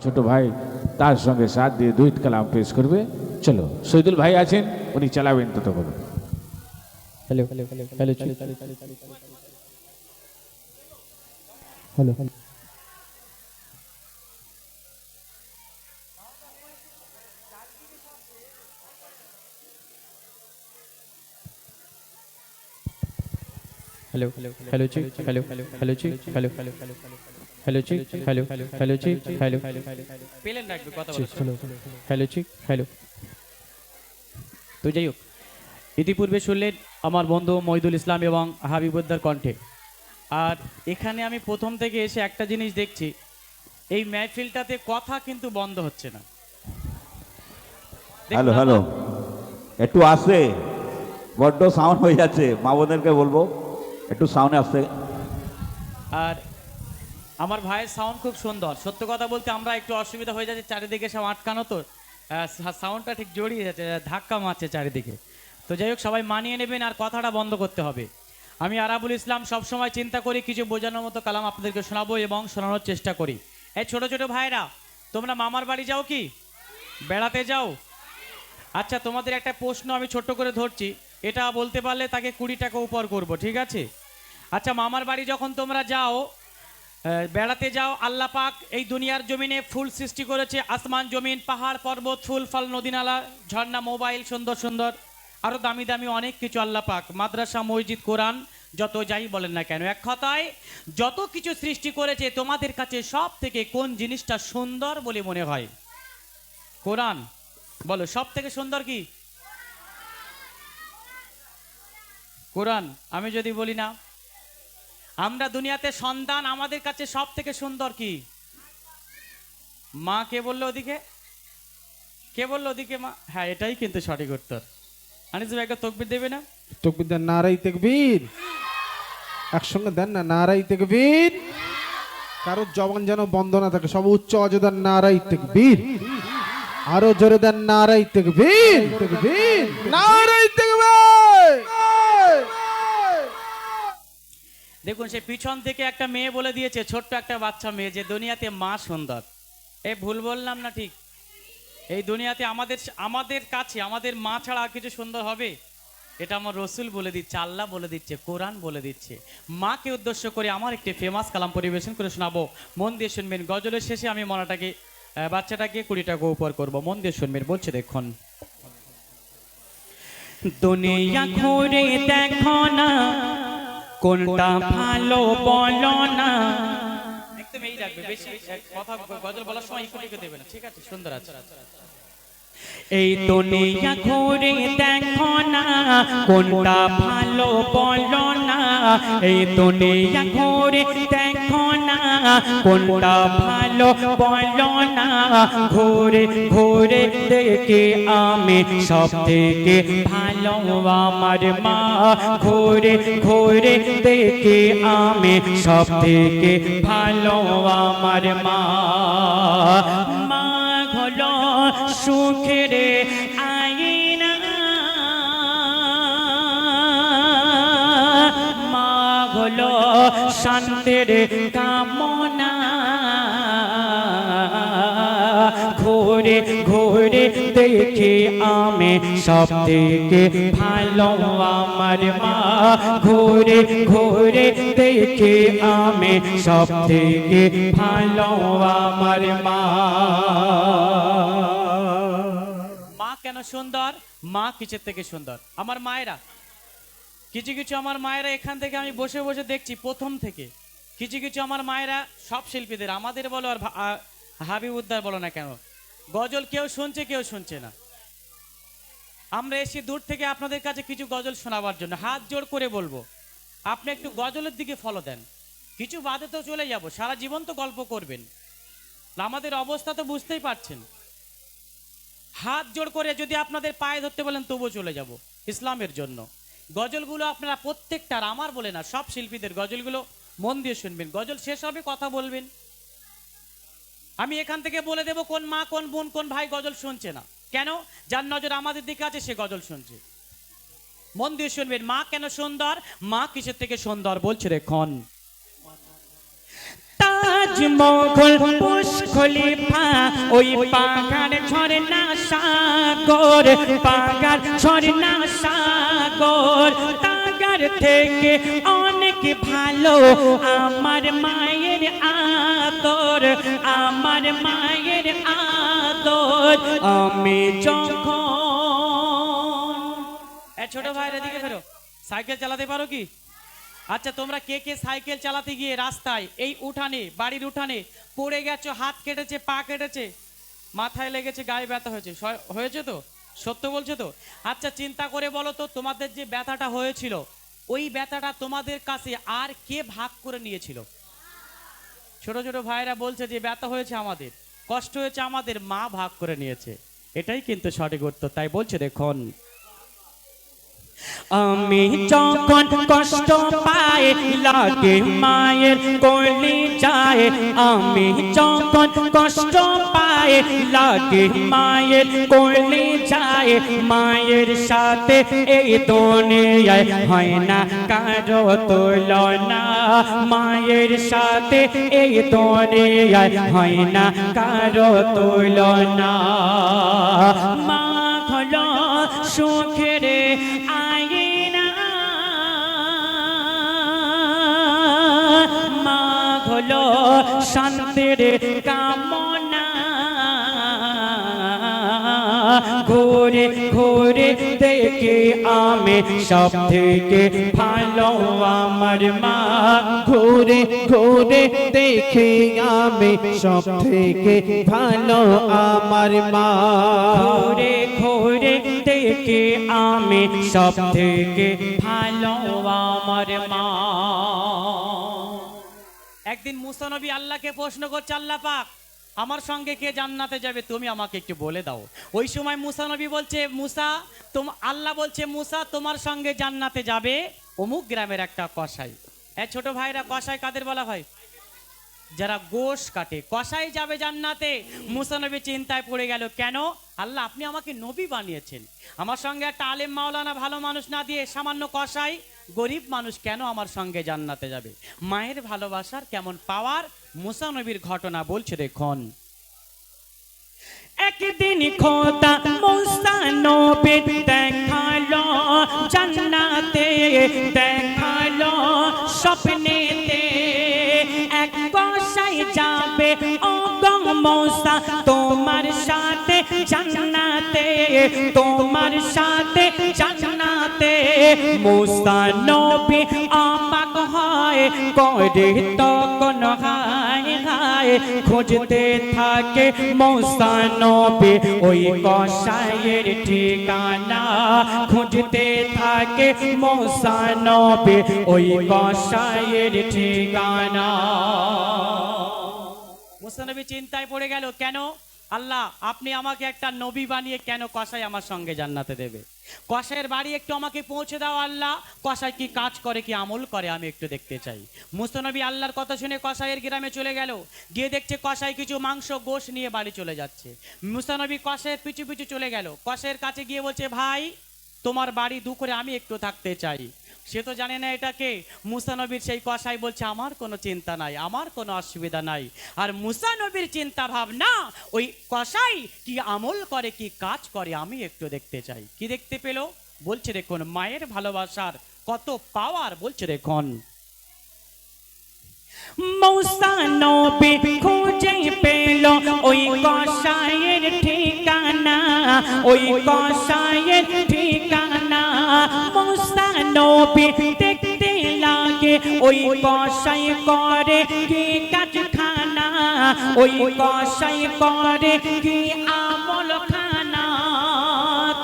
ছোট ভাই তার সঙ্গে সাথ দিয়ে দুইট কালাম পেশ করবে। চলো, শহীদুল ভাই আছেন, উনি চালাবেন ততক্ষণ। Hello hello hello hello hello hello जी हेलो हेलो जी हेलो हेलो जी हेलो हेलो जी हेलो পেলেন রাখবে কথা বলো हेलो जी हेलो। তো যাই হোক, ইতিপূর্বে শুনলেন আমার বন্ধু মহিদুল ইসলাম এবং হাবিবুদ্দার কণ্ঠে। আর এখানে আমি প্রথম থেকে এসে একটা জিনিস দেখছি, এই মেহফিলটাতে কথা কিন্তু বন্ধ হচ্ছে না। হ্যালো হ্যালো, একটু আসছে, বড্ড সাউন্ড হয়ে যাচ্ছে, মা বোনদেরকে বলবো একটু সাউন্ড আসছে। আর আমার ভাইয়ের সাউন্ড খুব সুন্দর। সত্য কথা বলতে আমরা একটু অসুবিধা হয়ে যাচ্ছে, চারিদিকে সব আটকানো, তো সাউন্ডটা ঠিক জড়িয়ে যাচ্ছে, ধাক্কা মারছে চারিদিকে। তো যাই হোক, সবাই মানিয়ে নেবেন আর কথাটা বন্ধ করতে হবে। আমি আরাবুল ইসলাম সবসময় চিন্তা করি কিছু বোঝানোর মতো কালাম আপনাদেরকে শোনাবো এবং শোনানোর চেষ্টা করি। এই ছোট ছোট ভাইরা, তোমরা মামার বাড়ি যাও কি? বেড়াতে যাও? আচ্ছা, তোমাদের একটা প্রশ্ন আমি ছোট্ট করে ধরছি, এটা বলতে পারলে তাকে 20 টাকা উপর করব, ঠিক আছে? আচ্ছা, মামার বাড়ি যখন তোমরা যাও, বেড়াতে যাও, আল্লাহ পাক এই দুনিয়ার জমিনে ফুল সৃষ্টি করেছে, আসমান জমিন পাহাড় পর্বত ফুল ফল নদী নালা ঝর্ণা মোবাইল সুন্দর সুন্দর আরো দামি দামি অনেক কিছু আল্লাহ পাক, মাদ্রাসা মসজিদ কোরআন যত যাই বলেন না কেন, এক কথায় যত কিছু সৃষ্টি করেছে তোমাদের কাছে সব থেকে কোন জিনিসটা সুন্দর বলে মনে হয়? কোরআন। বলো, সব থেকে সুন্দর কি? কোরআন। আমি যদি বলি না, আমরা দুনিয়াতে সন্তান, আমাদের কাছে সব থেকে সুন্দর কি? মা। কে বললো ওদিকে? কে বললো ওদিকে? মা। হ্যাঁ, এটাই কিন্তু সঠিক উত্তর। আনিস ভাই একটা তকবির দেবে না? তকবির দেন, নারাই তাকবীর। একসঙ্গে দেন না, নারাই তাকবীর। কারো জবান যেন বন্ধ না থাকে, সব উচ্চ আওয়াজে দেন নারাই তাকবীর। আরো জোরে দেন নারাই তাকবীর, তাকবীর, নারাই তাকবীর। দেখুন, সে পিছন থেকে একটা মেয়ে বলে দিয়েছে, ছোট্ট একটা বাচ্চা মেয়ে, যে দুনিয়াতে মা সুন্দর। এ ভুল বললাম না? ঠিক। এই দুনিয়াতে আমাদের কাছে আমাদের মা ছাড়া আর কিছু সুন্দর হবে? এটা আমার রসুল বলে দিচ্ছে, আল্লাহ বলে দিচ্ছে, কোরআন বলে দিচ্ছে। মাকে উদ্দেশ্য করে আমার একটি ফেমাস কালাম পরিবেশন করে শোনাবো, মন দিয়ে শুনবেন। গজলের শেষে আমি বাচ্চাটাকে 20 টাকা উপর করবো, মন দিয়ে শুনবেন। বলছে দেখুন, দুনিয়া ঘুরে দেখো না, কোনটা ভালো বলো না। একদম এই রাখবে, বেশি কথা গজল বলার সময় ইকো দেবে না, ঠিক আছে? সুন্দর আছে। এই দুনিয়া ঘুরে দেখো না, কোনটা ভালো বলো না। এই দুনিয়া ঘুরে দেখো না, কোনটা ভালো বলো না। ঘুরে ঘুরে দেখে আমি সব থেকে ভালো আমার মা। ঘুরে ঘুরে দেখে আমি সব থেকে ভালো আমার মা। মা হলো সুখের আইনা, মা হলো শান্তির কামনা। ঘুরে ঘুরে দেখে আমি সব থেকে ভালো আমার মা। ঘুরে ঘুরে দেখে আমি সব থেকে ভালো আমার মা। মা কেন সুন্দর? মা কিসের থেকে সুন্দর? আমার মায়েরা, কিছু কিছু আমার মায়েরা, এখান থেকে আমি বসে বসে দেখছি প্রথম থেকে, কিছু কিছু আমার মায়েরা, সব শিল্পীদের, আমাদের বলো আর হাবিবুদ্দার বলো না কেন, গজল কেউ শুনছে কেউ শুনছে না। আমরা এসে দূর থেকে আপনাদের কাছে কিছু গজল শোনাবার জন্য হাত জোড় করে বলবো, আপনি একটু গজলের দিকে ফলো দেন। কিছু বাদে তো চলে যাব, সারা জীবন তো গল্প করবেন, আমাদের অবস্থা তো বুঝতেই পারছেন। হাত জোড় করে যদি আপনাদের পায়ে ধরতে বলেন তবুও চলে যাব ইসলামের জন্য। গজলগুলো আপনারা প্রত্যেকটার, আমার বলে না, সব শিল্পীদের গজলগুলো মন দিয়ে শুনবেন। গজল শেষ হবে, কথা বলবেন। আমি এখান থেকে বলে দেব কোন মা, কোন বোন, কোন ভাই গজল শুনছে না। কেন? যার নজর আমাদের দিকে আছে সে গজল শুনছে। মন দিয়ে শুনবেন। মা কেন সুন্দর? মা কিসের থেকে সুন্দর? বলছে দেখুন, তার তাজমহল বুর্জ খলিফা ওই পাহাড় ঝরনা সাগর, পাহাড় ঝরনা সাগর, তাগার থেকে অনেক ভালো আমার মায়ের আদর, আমার মায়ের আদর। আমি যখন ছোট ভাইরা দিকে ফেরো, সাইকেল চালাতে পারো কি? আচ্ছা, তোমরা কে কে সাইকেল চালাতে গিয়ে রাস্তায় এই উঠানে, বাড়ির উঠানে পড়ে গেছো, হাত কেটেছে, পা কেটেছে, মাথায় লেগেছে, গায়ে ব্যথা হয়েছে? হয়েছে তো? সত্য বলছো তো? আচ্ছা, চিন্তা করে বলো তো, তোমাদের যে ব্যথাটা হয়েছিল ওই ব্যথাটা তোমাদের কাছে আর কে ভাগ করে নিয়েছিল? ছোট ছোট ভাইরা বলছে যে ব্যথা হয়েছে আমাদের, কষ্ট হয়েছে আমাদের, মা ভাগ করে নিয়েছে। এটাই কিন্তু সঠিক উত্তর। তাই বলছে দেখুন, আমি যখন কষ্ট পাই লাগে মায়ের কোলে যায়, আমি যখন কষ্ট পাই লাগে মায়ের কোলে যায়, মায়ের সাথে এই দুনিয়ায় হয় না কারো তুলনা, মায়ের সাথে এই দুনিয়ায় হয় না কারো তুলনা। মা হলো সুখের আয়না, মা হলো শান্তির কামনা, ঘুরে ঘুরে দেখে আমি সব থেকে ভালো আমার মা, ঘুরে ঘুরে দেখে আমি সব থেকে ভালো আমার মা, ঘুরে ঘুরে দেখে আমি সব থেকে ভালো আমার মা। একদিন মুসা নবী আল্লাহকে প্রশ্ন করছে, আল্লাহ পাক আমার সঙ্গে কে জান্নাতে যাবে তুমি আমাকে একটু বলে দাও। ওই সময় মুসা নবী বলছে, মুসা আল্লাহ বলছে, মুসা তোমার সঙ্গে জান্নাতে যাবে অমুক গ্রামের একটা কসাই। ছোট ভাইরা, কসাই কাদের বলা হয়? যারা গোশ কাটে, কসাই যাবে জান্নাতে। মুসা নবী চিন্তায় পড়ে গেল, কেন আল্লাহ আপনি আমাকে নবী বানিয়েছেন, আমার সঙ্গে একটা আলেম মাওলানা ভালো মানুষ না দিয়ে সামান্য কসাই গরিব মানুষ কেন আমার সঙ্গে জান্নাতে যাবে? মায়ের ভালোবাসার কেমন পাওয়ার মুসা নবীর ঘটনা বলছে দেখুন। একদিন খোদা মুসা নবী দেখালো জান্নাতে, দেখালো স্বপ্নেতে, এক কসাই যাবে ও গো মুসা তোমার সাথে জান্নাতে, তোমার সাথে জান্নাতে। মুসা নবী অবাক হয় করে তখন হায় হায়, খুঁজতে থাকে মুসা নবী ওই কসাইয়ের ঠিকানা, খুঁজতে থাকে মুসা নবী ওই কসাইয়ের ঠিকানা। মুসা নবী চিন্তায় পড়ে গেল, কেন আল্লাহ আপনি আমাকে একটা নবী বানিয়ে কেন কসাই আমার সঙ্গে জান্নাতে দেবে? কসাইয়ের বাড়ি একটু আমাকে পৌঁছে দাও আল্লাহ, কসাই কি কাজ করে, কি আমল করে আমি একটু দেখতে চাই। মুসা নবী আল্লাহর কথা শুনে কসাইয়ের গ্রামে চলে গেল, গিয়ে দেখছে কসাই কিছু মাংস গোশ নিয়ে বাড়ি চলে যাচ্ছে। মুসা নবী কসাইয়ের পিছু পিছু চলে গেল, কসাইয়ের কাছে গিয়ে বলছে, ভাই তোমার বাড়ি দুপুরে আমি একটু থাকতে চাই। সে তো জানে না এটাকে। মুসা নবীর সেই কসাই বলছে, আমার কোনো চিন্তা নাই, আমার কোনো অসুবিধা নাই। আর মুসা নবীর চিন্তা ভাবনা, ওই কসাই কি আমল করে, কি কাজ করে আমি একটু দেখতে চাই। কি দেখতে পেল? বলছে দেখুন, মায়ের ভালোবাসার কত পাওয়ার। বলছে দেখুন, মুসা নবী খুঁজে পেল ওই কসাইয়ের ঠিকানা, ওই কসাইয়ের ঠিকানা। মুসা নবী দেখতে লাগে ওই কসাই করে কি কাজখানা, ওই কসাই করে কি আমল খানা।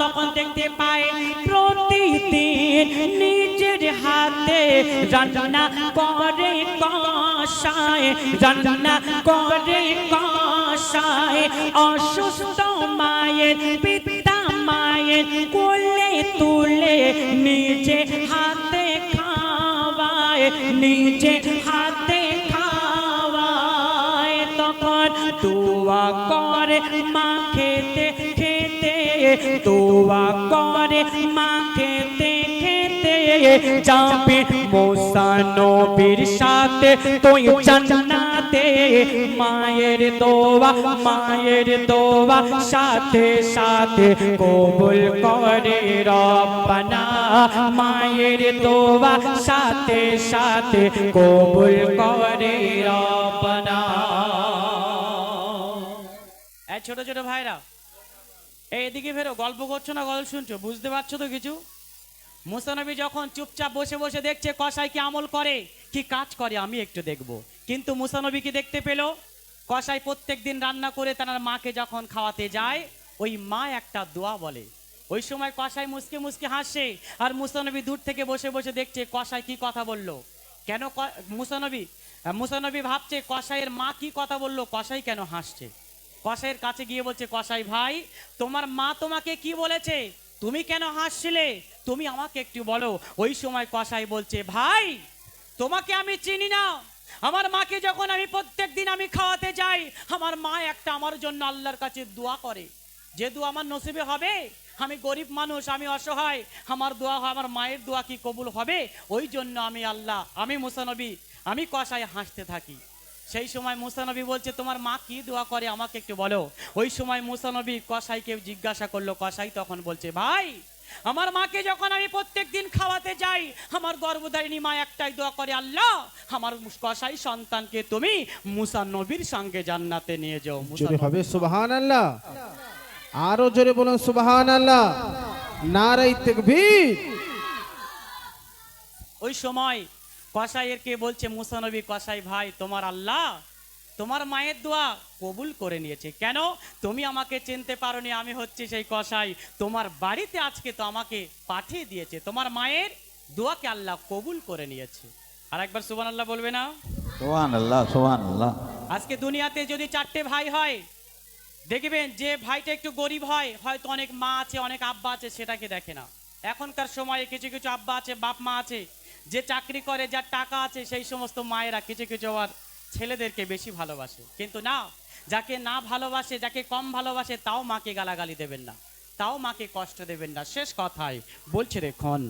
তখন দেখতে পায় প্রতিদিন নিজের হাতে রান্না করে কসাই, রান্না করে কসাই। অসুস্থ মায়ের পিতা মায়ের কোলে তুলে নিজে হাতে খাওয়ায়, নিজে হাতে খাওয়ায়। তখন দোয়া করে মা খেতে খেতে, দোয়া করে মা খেতে খেতে। যাবে মুসা নবীর সাথে তুই জান্নাতে মায়ের দোয়া সাথে সাথে কবুল করে রব্বানা মায়ের দোয়া সাথে সাথে কবুল করে রব্বানা। এই ছোট ছোট ভাইরা এইদিকে ফেরো, গল্প করছো না গল্প শুনছো, বুঝতে পারছো তো কিছু? মুসা নবী যখন চুপচাপ বসে বসে দেখছে কসাই কি আমল করে, কি কাজ করে, আমি একটু দেখব। কিন্তু মুসা নবী কি দেখতে পেল? কসাই প্রত্যেক দিন রান্না করে তার মাকে যখন খাওয়াতে যায়, ওই মা একটা দোয়া বলে। ওই সময় কসাই মুসকে মুসকে হাসে, আর মুসা নবী দূর থেকে বসে বসে দেখছে কসাই কি কথা বললো। কেন মুসা নবী ভাবছে কসাইয়ের মা কি কথা বললো, কসাই কেন হাসছে। কসাইয়ের কাছে গিয়ে বলছে, কসাই ভাই, তোমার মা তোমাকে কি বলেছে, তুমি কেন হাসছিলে, তুমি আমাকে একটু বলো। ওই সময় কসাই বলছে, ভাই তোমাকে আমি চিনি না, আমার মাকে যখন আমি প্রত্যেক দিন আমি খাওয়াতে যাই, আমার মা একটা আমার জন্য আল্লাহর কাছে দোয়া করে, যে দোয়া আমার নসিবে হবে, আমি গরিব মানুষ, আমি অসহায়, আমার দোয়া হয়, আমার মায়ের দোয়া কি কবুল হবে, ওই জন্য আমি মুসা নবী আমি কসাই হাসতে থাকি। সেই সময় মুসা নবী বলছে, তোমার মা কি দোয়া করে আমাকে একটু বলো। ওই সময় মুসা নবী কসাইকে জিজ্ঞাসা করলো, কসাই তখন বলছে, ভাই আমার মাকে যখন আমি প্রত্যেক দিন খাওয়াতে যাই, আমার গর্ভধারিণী মা একটাই দোয়া করে, আল্লাহ আমার কসাই সন্তানকে তুমি মুসা নবীর সঙ্গে জান্নাতে নিয়ে যাও। জোরে হবে সুবহানাল্লাহ, আরো জোরে বলুন সুবহানাল্লাহ, নারে তাকবীর। ওই সময় কসাইয়েরকে বলছে মুসা নবী, কসাই ভাই তোমার আল্লাহ তোমার মায়ের দোয়া কবুল করে নিয়েছে। কেন? তুমি আমাকে চিনতে পারোনি, আমি হচ্ছি সেই কসাই, তোমার বাড়িতে আজকে তো আমাকে পাঠিয়ে দিয়েছে, তোমার মায়ের দোয়াকে আল্লাহ কবুল করে নিয়েছে। আর একবার সুবহানাল্লাহ বলবে না? সুবহানাল্লাহ, সুবহানাল্লাহ। আজকে দুনিয়াতে যদি 4টে ভাই হয়, দেখবেন যে ভাইটা একটু গরিব হয়, হয়তো অনেক মা আছে, অনেক আব্বা আছে, সেটাকে দেখে না। এখনকার সময়ে কিছু কিছু আব্বা আছে, বাপ মা আছে, যে চাকরি করে, যার টাকা আছে, সেই সমস্ত মায়েরা কিছু কিছু আবার ছেলেদেরকে বেশি ভালোবাসে। কিন্তু না, যাকে না ভালোবাসে, যাকে কম ভালোবাসে, তাও মাকে গালাগালি দেবেন না, তাও মাকে কষ্ট দেবেন না। শেষ কথায় বলছে, দেখুন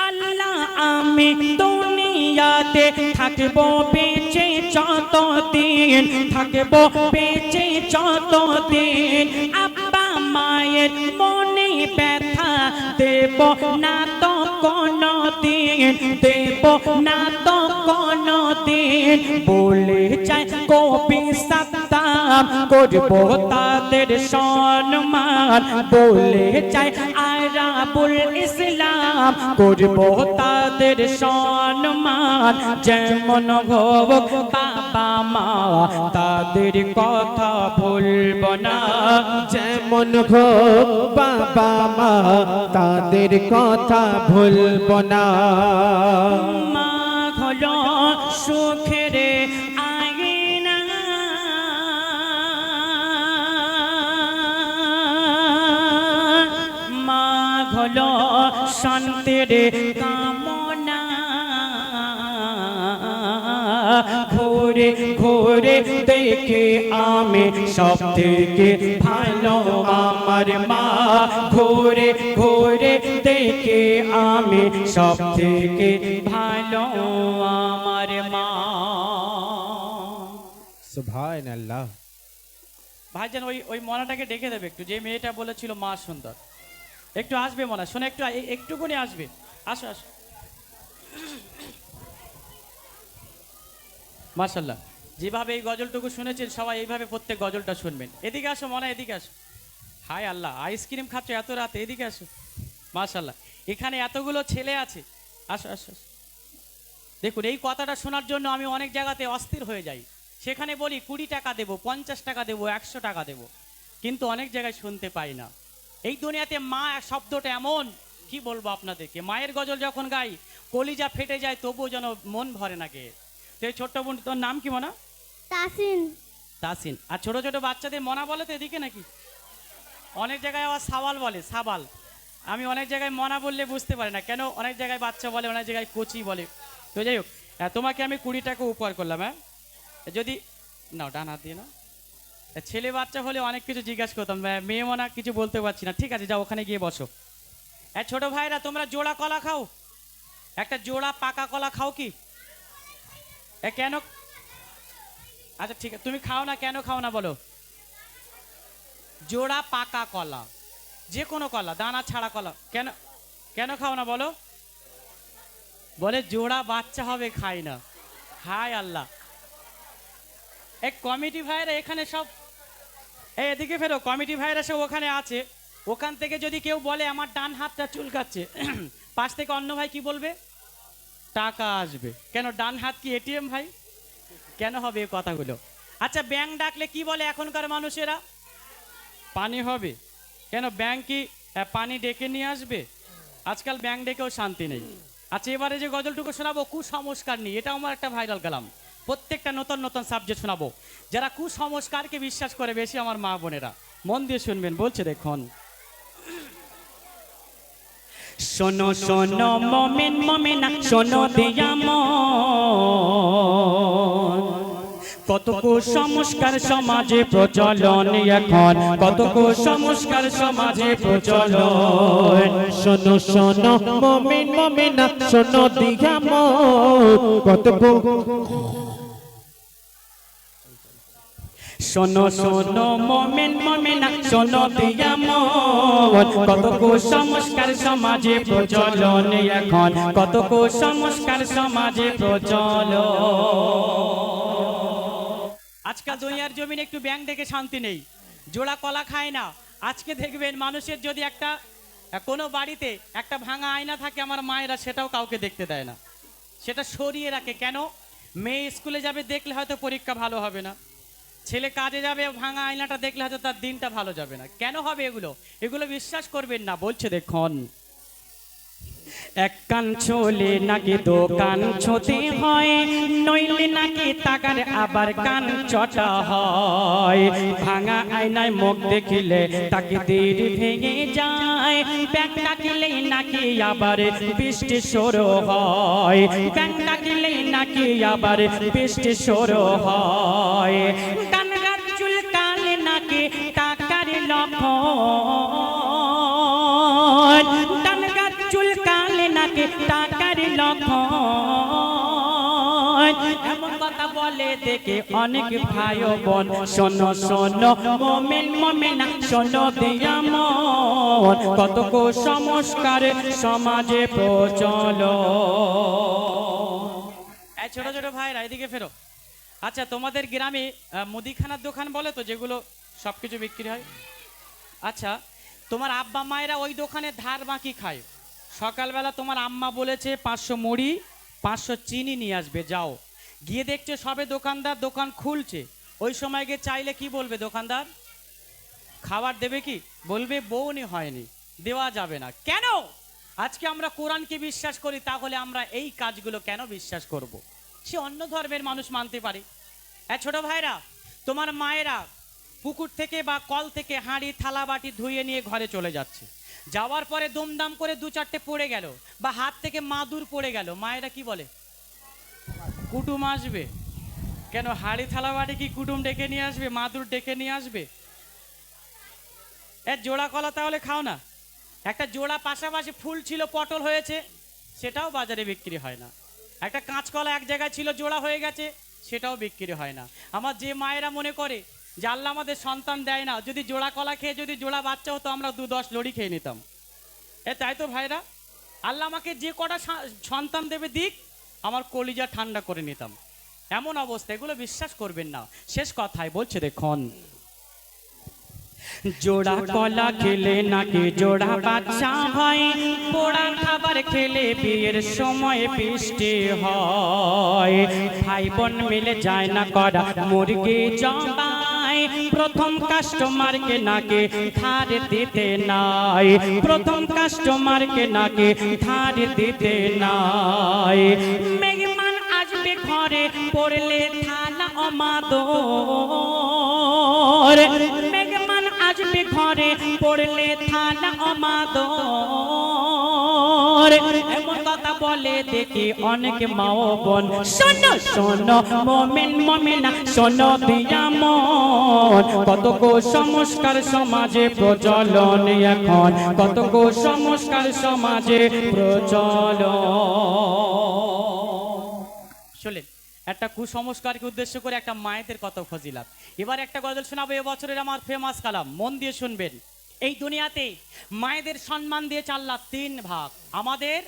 আল্লাহ আমি দুনিয়াতে থাকবো বেঁচে যতদিন, থাকবো বেঁচে যতদিন, আব্বা মায়ের মনে ব্যথা দেব না তো কোনো দিন, দেব না তো কোনো দিন। বলে যায় কবি সাদ্দাম, করবো তাদের সম্মান, বলে যায় আরাবুল ইসলাম, করবো তাদের সম্মান। যেমন হোক বাবা মা তাদের কথা ভুলব না, যেমন হোক বাবা মা তাদের কথা ভুলব না। মা হলো সুখের আয়না, মা হলো শান্তির কামনা, ঘুরে ঘুরে দেখে আমি সব থেকে ভালো আমার মা, ঘুরে ঘুরে দেখে আমি সব থেকে ভালো আমার মা। সুবহানাল্লাহ। ভাইজান ওই মনাটাকে ডেকে দেবে একটু, যে মেয়েটা বলেছিল মা সুন্দর, একটু আসবে মনা, শোনে একটু একটুকুনি আসবে, আসো আসো। মাশাআল্লাহ, যেভাবে এই গজলটুকু শুনেছেন সবাই এইভাবে প্রত্যেক গজলটা শুনবেন। এদিকে আসো মনা, এদিকে আসো। হায় আল্লাহ, আইসক্রিম খাচ্ছ এত রাতে, এদিকে আসো। মাশাআল্লাহ, এখানে এতগুলো ছেলে আছে, আসো আসো আসো। দেখুন, এই কথাটা শোনার জন্য আমি অনেক জায়গাতে অস্থির হয়ে যাই, সেখানে বলি 20 টাকা দেবো, 50 টাকা দেবো, 100 টাকা দেবো, কিন্তু অনেক জায়গায় শুনতে পাই না। এই দুনিয়াতে মা শব্দটা এমন, কি বলবো আপনাদেরকে, মায়ের গজল যখন গাই কলিজা ফেটে যায়, তবুও যেন মন ভরে না গে। তো এই ছোট্ট বোন, তোর নাম কি মনা? তাসিন। তাসিন। আর ছোট ছোট বাচ্চাদের মনা বলে তো এদিকে নাকি? অনেক জায়গায় আবার সাবাল বলে, সাবাল। আমি অনেক জায়গায় মনা বললে বুঝতে পারি না কেন, অনেক জায়গায় বাচ্চা বলে, অনেক জায়গায় কচি বলে। তো যাই হোক, তোমাকে আমি 20 টাকা উপহার করলাম। হ্যাঁ, যদি নাও, ডান হাত দিয়ে না। ছেলে বাচ্চা হলে অনেক কিছু জিজ্ঞাসা করতাম, মেয়ে মনা কিছু বলতে পারছি না, ঠিক আছে যাও ওখানে গিয়ে বসো। ছোট ভাইরা তোমরা জোড়া কলা খাও? একটা জোড়া পাকা কলা খাও কি? কেন? আচ্ছা ঠিক আছে, তুমি খাও না, কেন খাও না বলো? জোড়া পাকা কলা, যে কোনো কলা, দানা ছাড়া কলা, কেন কেন খাও না বলো? বলে জোড়া বাচ্চা হবে, খাই না। হায় আল্লাহ, এক কমিটি ভাইরা এখানে সব, এদিকে ফেরো, কমিটি ভাইরা সব ওখানে আছে। ওখান থেকে যদি কেউ বলে আমার ডান হাতটা চুলকাচ্ছে, পাশ থেকে অন্য ভাই কি বলবে? টাকা আসবে। কেন? ডান হাত কি এটিএম ভাই? কেন হবে এই কথাগুলো? আচ্ছা, ব্যাংক ডাকলে কি বলে এখনকার মানুষেরা? পানি হবে। কেন? ব্যাংক কি পানি ডেকে নিয়ে আসবে? আজকাল ব্যাংক ডেকেও শান্তি নেই। আচ্ছা, এবারে যে গজলটুকু শোনাবো কুসংস্কার নিয়ে, এটা আমার একটা ভাইরাল কালাম। প্রত্যেকটা নতুন নতুন সাবজেক্ট শোনাবো। যারা কুসংস্কারকে বিশ্বাস করে বেশি, আমার মা বোনেরা মন দিয়ে শুনবেন, বলছে দেখুন। শোনো শোনো মোমেন মোমেনা, শোনো দিয়া মন, কত কুসংস্কার সমাজে প্রচলন এখন, কত কুসংস্কার সমাজে প্রচলন। শোনো শোনো মোমেন মোমেনা, শোনো দিয়া মন, কত শোনো শোনো মোমেন মোমেনা, শোনো দিয়া মন, কত কুসংস্কার সমাজে প্রচলন এখন, কত কুসংস্কার সমাজে প্রচলন। আজকাল দুনিয়ার জমিনে একটু ব্যাংক ডেকে শান্তি নেই, জোড়া কলা খায় না। আজকে দেখবেন মানুষের যদি একটা কোনো বাড়িতে একটা ভাঙা আয়না থাকে, আমার মায়েরা সেটাও কাউকে দেখতে দেয় না, সেটা সরিয়ে রাখে। কেন? মেয়ে স্কুলে যাবে, দেখলে হয়তো পরীক্ষা ভালো হবে না। ছেলে কাজে যাবে, ভাঙা আয়নাটা দেখলে হয়তো তার দিনটা ভালো যাবে না। কেন হবে এগুলো? এগুলো বিশ্বাস করবেন না, বলছে দেখুন। এক কান ছোলে নাকি দোকান ছোতে হয়, নইলে নাকি টাকার আবার কান চটা হয়। ভাঙা আয়নায় মুখ দেখিলে তাকে তীর ভেঙে যায়, ব্যাগ ডাকিলে নাকি আবার বৃষ্টি শুরু হয়, ব্যাগ ডাকিলে নাকি আবার বৃষ্টি শুরু হয়। কান গাছ চুলকালে নাকি টাকার লক্ষণ, কান গাছ চুলকালে নাকি টাকার লক্ষণ। এমন কথা বলে দেখে অনেক ভাই ও বোন, শোনো শোনো মোমেন মোমেনা, শোনো দিয়া মন, কত কুসংস্কার সমাজে প্রচলন। ছোট ছোট ভাইরা এদিকে ফেরো। আচ্ছা, তোমাদের গ্রামে মুদিখানার দোকান বলে তো, যেগুলো সবকিছু বিক্রি হয়? আচ্ছা, তোমার আব্বা মায়েরা ওই দোকানে ধার বাকি খায়। সকালবেলা তোমার আম্মা বলেছে 500 মুড়ি 500 চিনি নিয়ে আসবে, যাও। গিয়ে দেখছে সবে দোকানদার দোকান খুলছে। ওই সময় গিয়ে চাইলে কি বলবে দোকানদার? খাবার দেবে কি? বলবে বউনি হয়নি, দেওয়া যাবে না। কেন? আজকে আমরা কোরআনকে বিশ্বাস করি, তাহলে আমরা এই কাজগুলো কেন বিশ্বাস করব? সে অন্য ধর্মের মানুষ মানতে পারে। ছোট ভাইরা, তোমার মায়েরা পুকুর থেকে বা কল থেকে হাঁড়ি থালা বাটি ধুয়ে নিয়ে ঘরে চলে যাচ্ছে, যাওয়ার পরে দুমদাম করে 2-4টে পড়ে গেল বা হাত থেকে মাদুর পড়ে গেল, মায়েরা কি বলে? কুটুম আসবে। কেন? হাঁড়ি থালা বাটি কি কুটুম ডেকে নিয়ে আসবে, মাদুর ডেকে নিয়ে আসবে? জোড়া কলা তাহলে খাও না। একটা জোড়া পাশাপাশি ফুল ছিল, পটল হয়েছে, সেটাও বাজারে বিক্রি হয় না। একটা কাঁচকলা এক জায়গায় ছিল, জোড়া হয়ে গেছে, সেটাও বিক্রি হয় না। আমার যে মায়েরা মনে করে যে আল্লাহ আমাদের সন্তান দেয় না, যদি জোড়া কলা খেয়ে যদি জোড়া বাচ্চা হতো, আমরা 2-10 লড়ি খেয়ে নিতাম। তাই তো ভাইরা, আল্লাহ আমাকে যে কটা সন্তান দেবে দিক, আমার কলিজা ঠান্ডা করে নিতাম। এমন অবস্থা, এগুলো বিশ্বাস করবেন না। শেষ কথায় বলছে দেখুন, জোড়া কলা খেলে নাকি জোড়া বাচ্চা হয়, পোড়া খাবার খেলে বিয়ের সময় বৃষ্টি হয়। ভাই বোন মিলে যায় না করা মুরগি জবাই, প্রথম কাস্টমারকে নাকি ধার দিতে নাই, প্রথম কাস্টমারকে নাকি ধার দিতে নাই। মেহমান আসবে ঘরে, পড়লে থালা অমাদর, মেহমান আসবে ঘরে, পড়লে থালা অমাদর। এমন কথা বলে দেখি অনেক মা ও বোন। শোনো শোনো মোমেন মোমেনা, শোনো দিয়া মন, কত কুসংস্কার সমাজে প্রচলন এখন, কত কুসংস্কার সমাজে প্রচলন। শুনলেন একটা কুসংস্কারকে উদ্দেশ্য করে একটা মায়েদের কত ফজিলাত। এবার একটা গজল শোনাবো এবছরের আমার ফেমাস কালাম, মন দিয়ে শুনবেন। এই দুনিয়াতে মায়েদের সম্মান দিয়েছে আল্লাহ 3 ভাগ, আমাদের,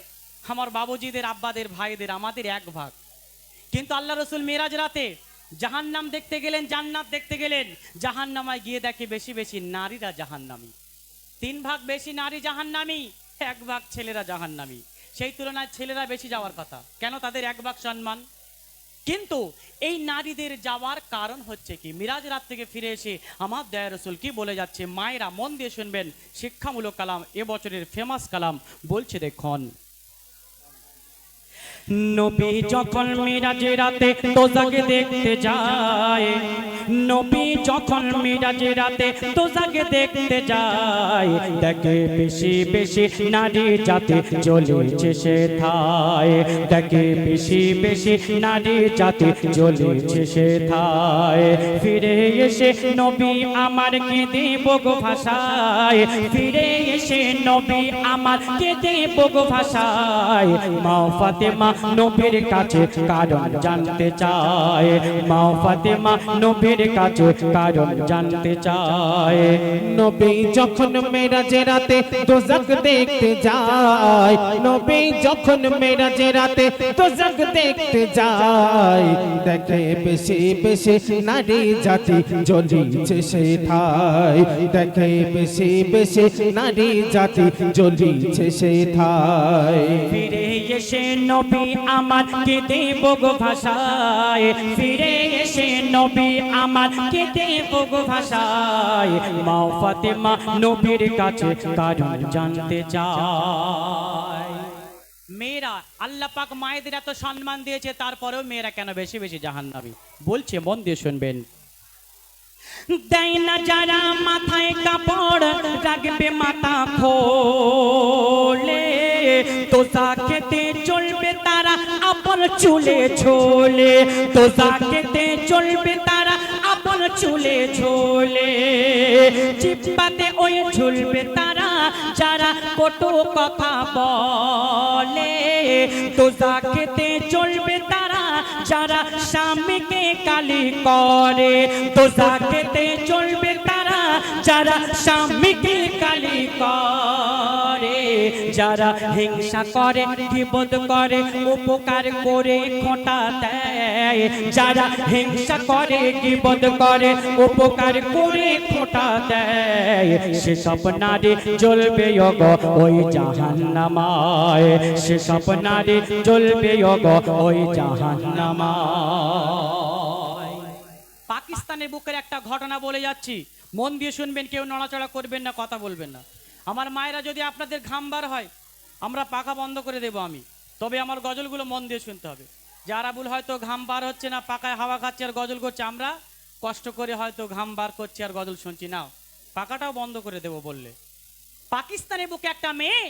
আমার বাবুজিদের, আব্বাদের, ভাইদের, আমাদের 1 ভাগ। কিন্তু আল্লাহ রসুল মেরাজ রাতে জাহান্নাম দেখতে গেলেন, জান্নাত দেখতে গেলেন, জাহান্নামায় গিয়ে দেখে বেশি বেশি নারীরা জাহান্নামী। 3 ভাগ বেশি নারী জাহান্নামী, 1 ভাগ ছেলেরা জাহান্নামী। সেই তুলনায় ছেলেরা বেশি যাওয়ার কথা, কেন? তাদের 1 ভাগ সম্মান। কিন্তু এই নারীদের যাওয়ার কারণ হচ্ছে কি? মিরাজ রাত থেকে ফিরে এসে আমার দয়া রসুল কি বলে যাচ্ছে, মায়েরা মন দিয়ে শুনবেন, শিক্ষামূলক কালাম, এবছরের ফেমাস কালাম বলছে দেখুন। নবী যখন মিরাজে রাতে দোজাকে দেখতে যায়, নবী যখন মিরাজে রাতে দোজাকে দেখতে যায়, দেখে বেশি বেশি নারী জাতি জ্বলেছে সেথায়, দেখে বেশি বেশি নারী জাতি জ্বলেছে সেথায়। ফিরে এসে নবী আমার কেঁদে বগো ভাষায়, ফিরে এসে নবী আমার কেঁদে বগো ভাষায়। মা ফাতেমা নবীর কাছে কারণ জানতে চায়, মা ফাতেমা নবীর কাছে কারণ জানতে চায়। নবী যখন মেরাজে রাতে দোজখ দেখতে যায়, নবী যখন মেরাজে রাতে দোজখ দেখতে যায়, দেখে বেশি বেশি নারী জাতি জ্বলিছে সেথায়, দেখে বেশি বেশি নারী জাতি জ্বলিছে সেথায়। ফিরে এসে নবী আমার কেঁদে বগো ভাষায়, ফিরে এসে নবী আমার কেঁদে বগো ভাষায়। মা ফাতেমা নবীর কাছে কারণ জানতে চায়। মেয়েরা, আল্লাহ পাক মায়েদের এত সম্মান দিয়েছে, তারপরেও মেয়েরা কেন বেশি বেশি জাহান্নামী বলছে, মন দিয়ে শুনবেন। দেয় না যারা মাথায় কাপড়, রাখবে মাথা খোলে, তোজা খেতে চলবে তারা আপন চুলে ছোলে, তোজা খেতে চলবে তারা আপন চুলে ছোলে। চিপাতে ওই ঝুলবে তারা যারা কটু কথা বলে, তোজা খেতে চলবে তারা যারা স্বামীকে গালি করে, তোজা খেতে চলবে তারা যারা স্বামীকে গালি করে। যারা হিংসা করে, গীবত করে, উপকার করে খোঁটা দেয়, যারা হিংসা করে, গীবত করে, উপকার করে খোঁটা দেয়, সেসব নারী জ্বলবে ওই জাহান্নামায়, সেসব নারী জ্বলবে ওই জাহান্নামায়। পাকিস্তানের বুকের একটা ঘটনা বলে যাচ্ছি, মন দিয়ে শুনবেন, কেউ নড়াচড়া করবেন না, কথা বলবেন না। আমার মায়েরা, যদি আপনাদের ঘাম বার হয়, আমরা পাখা বন্ধ করে দেব আমি, তবে আমার গজলগুলো মন দিয়ে শুনতে হবে। যে আরাবুল হয়তো ঘাম বার হচ্ছে না, পাকায় হাওয়া খাচ্ছে আর গজল করছে, আমরা কষ্ট করে হয়তো ঘাম বার করছি আর গজল শুনছি না, পাখাটাও বন্ধ করে দেব বললে। পাকিস্তানের বুকে একটা মেয়ে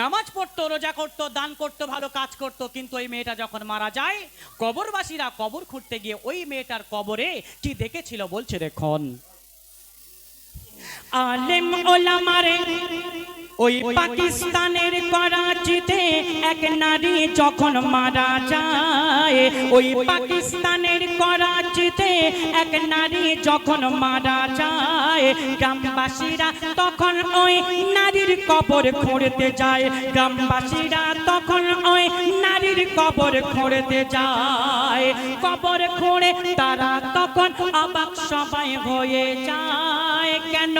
নামাজ পড়তো, রোজা করতো, দান করতো, ভালো কাজ করতো, কিন্তু ওই মেয়েটা যখন মারা যায়, কবরবাসীরা কবর খুঁড়তে গিয়ে ওই মেয়েটার কবরে কি দেখেছিল বলছে দেখুন। আলেম ওলামারে ওই পাকিস্তানের করাচিতে এক নারী যখন মারা যায়, ওই পাকিস্তানের করাচিতে এক নারী যখন মারা যায়, গ্রামবাসীরা তখন ওই নারীর কবর খুঁড়তে যায়, গ্রামবাসীরা তখন ওই নারীর কবর খুঁড়তে যায়। কবর খুঁড়ে তারা তখন অবাক সবাই হয়ে যায়, কেন?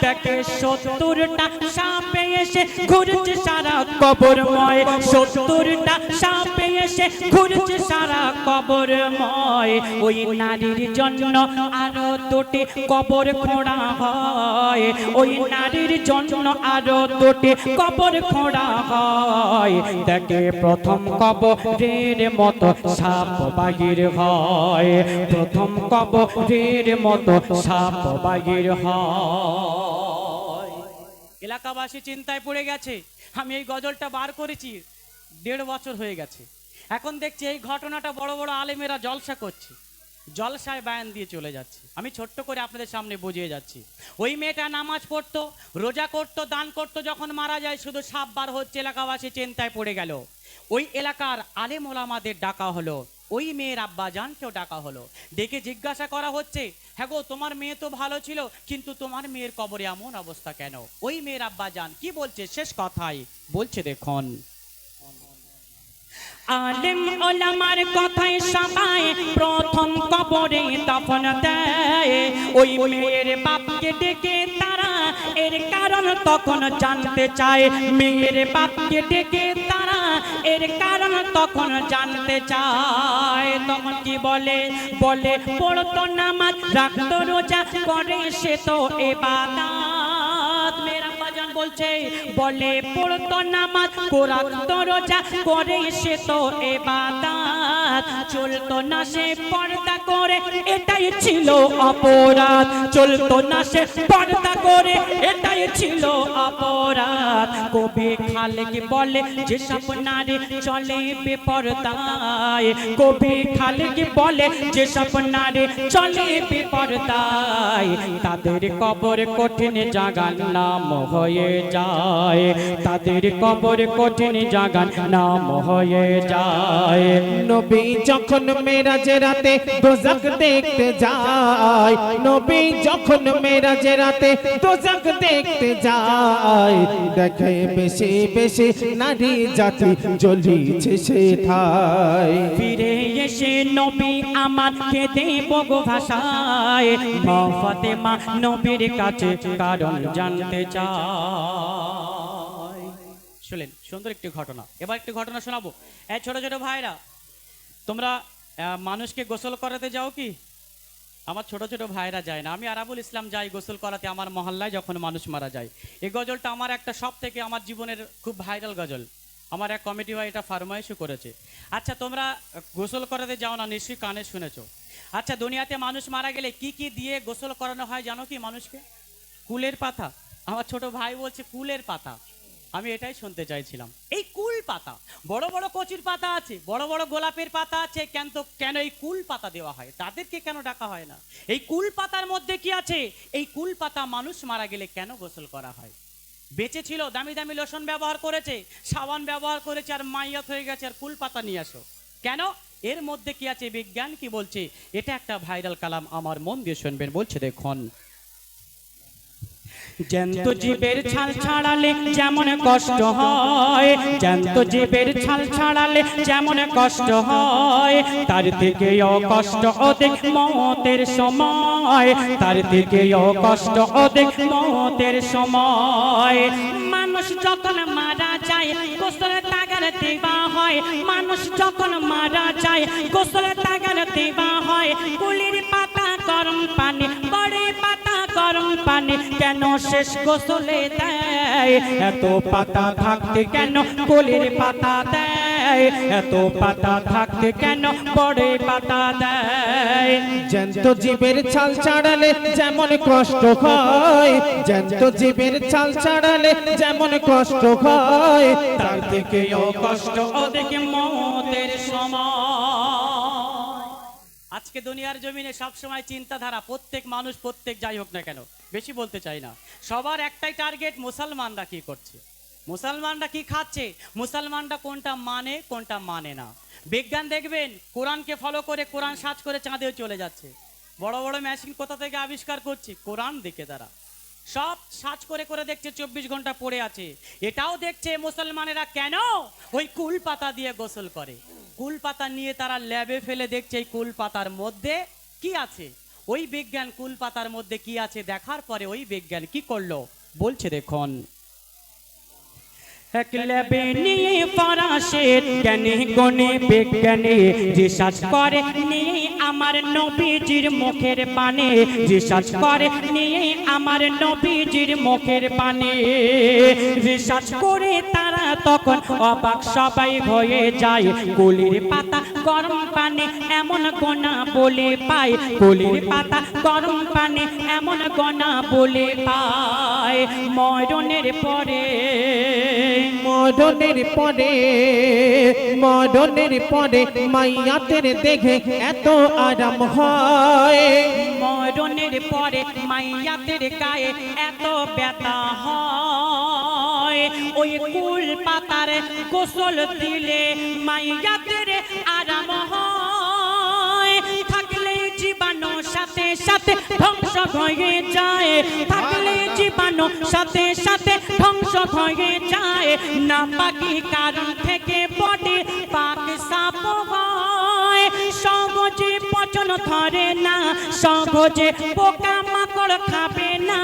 দেখে 70টা সাপে এসে ঘুরছে সারা কবরময়, 70টা সাপে এসে ঘুরছে সারা কবরময়। ওই নারীর জন্য আরো 2টি কবর খোঁড়া হয়, ওই নারীর জন্য আরো 2টি কবর খোঁড়া হয়। দেখে প্রথম কবরের মতো সাপ বাহির হয়, প্রথম কবরের মতো সাপ বাহির হয়। এলাকাবাসী চিন্তায় পড়ে গেছে। আমি এই গজলটা বার করেছি 1.5 বছর হয়ে গেছে, এখন দেখছি এই ঘটনাটা বড় বড় আলেমেরা জলসা করছে। জলসায় বায়ান দিয়ে চলে যাচ্ছি। আমি ছোট্ট করে আপনাদের সামনে বুঝিয়ে যাচ্ছি। ওই মেয়েটা নামাজ পড়তো, রোজা করতো, দান করতো, যখন মারা যায় শুধু সাপ বার হচ্ছে, এলাকাবাসী চিন্তায় পড়ে গেল। ওই এলাকার আলেম ওলামাদের ডাকা হলো, ওই মেয়ের আব্বাজানকেও ডাকা হলো, ডেকে জিজ্ঞাসা করা হচ্ছে, হ্যাঁ গো তোমার মেয়ে তো ভালো ছিল, কিন্তু তোমার মেয়ের কবরে এমন অবস্থা কেন? ওই মেয়ের আব্বাজান কি বলছে শেষ কথায় বলছে দেখুন, আলেম ওলামার কথায় সবাই প্রথম কবরে দাফন দেয়। ওই মেয়ের বাপকে ডেকে তারা এর কারণ তখন জানতে চায়। মেয়ের বাপকে ডেকে তারা এর কারণ তখন জানতে চায়। তখন কি বলে? বলে পড়তো নামাজ, রাখতো রোজা, করে সে তো ইবাদত। মেয়েরা বাজান বলছে, বলে পড়তো নামাজ, রাখতো রোজা, করে সে তো ইবাদত। চলতো না সে পর্দা করে, এটাই ছিল অপরাধ। চলতো না সে পর্দা করে, এটাই ছিল অপরাধ। কবি খালেক বলে যেসব নারী চলে বেপরদায়, কবি খালেক বলে যেসব নারী চলে বেপরদায়, তাদের কবর কঠিন জাগার নাম হয়ে যায়। তাদের কবর কঠিন জাগার নাম হয়ে যায়। নবী যখন মেরাজে রাতে দোজখ দেখতে যায়, নবী যখন মেরাজে রাতে দোজখ দেখতে যায়, দেখে বেশি বেশি নারী জাতি জ্বলিছে সেথায়। ফিরে এসে নবী আমার কেঁদে বগো ভাষায়, মা ফাতেমা নবীর কাছে কারণ জানতে চায়। শুনলেন সুন্দর একটি ঘটনা। এবার একটি ঘটনা শোনাবো। এই ছোট ছোট ভাইরা, তোমরা মানুষকে গোসল করাতে যাও কি? আমার ছোট ছোট ভাইরা যায় না, আমি আরাবুল ইসলাম যাই গোসল করাতে আমার মহল্লায় যখন মানুষ মারা যায়। এই গজলটা আমার একটা সব থেকে আমার জীবনের খুব ভাইরাল গজল। আমার এক কমিটি ভাই এটা ফরমাইশও করেছে। আচ্ছা তোমরা গোসল করাতে যাও না, নিশ্চয়ই কানে শুনেছো। আচ্ছা দুনিয়াতে মানুষ মারা গেলে কি কি দিয়ে গোসল করানো হয় জানো কি মানুষকে? কুলের পাতা। আমার ছোট ভাই বলছে কুলের পাতা। আমি এটাই শুনতে চাইছিলাম, এই কুল পাতা। বড় বড় কচুর পাতা আছে, বড় বড় গোলাপের পাতা আছে, কেন এই কুল পাতা দেওয়া হয়? তাদেরকে কেন ডাকা হয় না? এই কুল পাতার মধ্যে কি আছে? এই কুল পাতা মানুষ মারা গেলে কেন গোসল করা হয়? বেঁচে ছিল, দামি দামি লোশন ব্যবহার করেছে, সাবান ব্যবহার করেছে, আর মাইয়াত হয়ে গেছে, আর কুল পাতা নিয়ে আসো কেন? এর মধ্যে কি আছে? বিজ্ঞান কি বলছে? এটা একটা ভাইরাল কালাম, আমার মন দিয়ে শুনবেন। বলছে দেখুন, জ্যান্ত জীবের ছাল ছাড়ালে যেমন কষ্ট হয়, জ্যান্ত জীবের ছাল ছাড়ালে যেমন কষ্ট হয়, তার থেকেও কষ্ট অধিক মওতের সময়, তার থেকেও কষ্ট অধিক মওতের সময়। মানুষ যখন মারা যায় গোসলের তাগার দেওয়া হয়, মানুষ যখন মারা যায় গোসলের তাগার দেওয়া হয়। কুলির পাতা গরম পানি, বড়ি পাতা গরম পানি, কেন শেষ গোসলে দেয়? এত পাতা থাকতে কেন কুলির পাতা দেয়? এত পাতা থাকতে কেন বড়ি পাতা দেয়? জ্যান্ত জীবের ছাল ছাড়ালে যেমন কষ্ট হয়, জ্যান্ত জীবের ছাল ছাড়ালে যেমন কষ্ট হয়, তার থেকেও কষ্ট অধিক মওতের সময়। আজকে দুনিয়ার জমিনে সবসময় চিন্তাধারা, প্রত্যেক মানুষ, প্রত্যেক যাই হোক না কেন, বেশি বলতে চাই না, সবার একটাই টার্গেট, মুসলমানরা কি করছে, মুসলমানরা কি খাচ্ছে, মুসলমানরা কোনটা মানে কোনটা মানে না। বিজ্ঞান দেখবেন কোরআনকে ফলো করে, কোরআন সার্চ করে চাঁদেও চলে যাচ্ছে। বড় বড় মেশিন কোথা থেকে আবিষ্কার করছে? কোরআন দেখে তারা সব সার্চ করে করে দেখছে, 24 ঘন্টা পড়ে আছে। এটাও দেখছে মুসলমানেরা কেন ওই কুল পাতা দিয়ে গোসল করে। কুল পাতা নিয়ে তারা ল্যাবে ফেলে দেখছে এই কুল পাতার মধ্যে কি আছে। ওই বিজ্ঞান কুল পাতার মধ্যে কি আছে দেখার পরে ওই বিজ্ঞান কি করলো বলছে দেখুন, এক ল্যাবে নিয়ে ফরাসের জ্ঞানী গণে বিজ্ঞানী রিসার্চ করে নিয়ে আমার নবীজির মুখের পানে, রিসার্চ করে নিয়ে আমার নবীজির মুখের পানে। রিসার্চ করে তারা তখন অবাক সবাই হয়ে যায়, কুলির পাতা গরম পানি এমন গোনা বলে পায়, কুলির পাতা গরম পানি এমন গোনা বলে পায়। মরণের পরে মরণের পরে মাইয়াতের দেখে এত আরাম হয়, মরণের পরে মাইয়াতের গায়ে এত ব্যথা হয়, ওই কুল পাতার গোসল দিলে মাইয়াতের আরাম হয়। থাকলে জীবাণু সাথে সাথে ধ্বংস হয়ে যায়, থাকলে জীবাণু সাথে সাথে ধ্বংস হয়ে যায়, না পাকি কারণ থেকে বডি পাক সাপ হয়। সহজে পচন ধরে না, সহজে পোকা মাকড় খাবে না,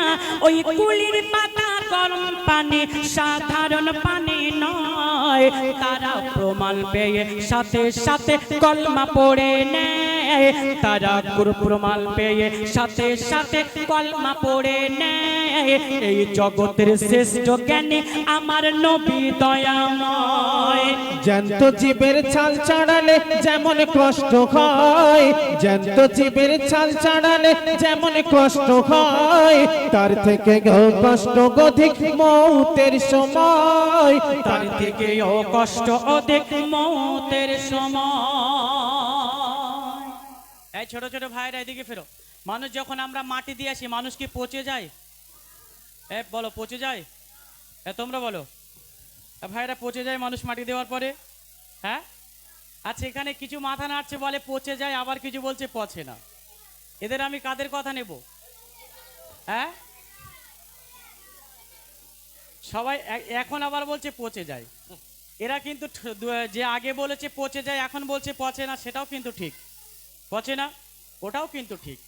ওই কুলির পাতা গরম পানি সাধারণ পানি নয়। তারা প্রমাণ পেয়ে সাথে সাথে কলমা পড়ে নেয়, তারা প্রমাণ পেয়ে সাথে সাথে কলমা পড়ে নেয়। এই জগতের শ্রেষ্ঠ জ্ঞানী আমার নবী দয়াময়। জ্যান্ত জীবের ছাল ছাড়ালে যেমন কষ্ট হয়, জ্যান্ত জীবের ছাল ছাড়ালে যেমন কষ্ট হয়, তার থেকে কষ্ট অধিক মৌতের সময়, তার থেকেও কষ্ট অধিক মৌতের সময়। এই ছোট ছোট ভাইরা এদিকে ফেরো। মানুষ যখন আমরা মাটি দিয়ে আসি, মানুষ কি পচে যায়? বলো, পচে যায়? তোমরা বলো। ভাইরা, পচে যায় মানুষ মাটি দেওয়ার পরে? হ্যাঁ। আচ্ছা, এখানে কিছু মাথা নাড়ছে, বলে পচে যায়, আবার কিছু বলছে পচে না। এদের আমি কাদের কথা নেব? হ্যাঁ, সবাই এখন আবার বলছে পচে যায়। এরা কিন্তু যে আগে বলেছে পচে যায়, এখন বলছে পচে না, সেটাও কিন্তু ঠিক। পচে না, ওটাও কিন্তু ঠিক।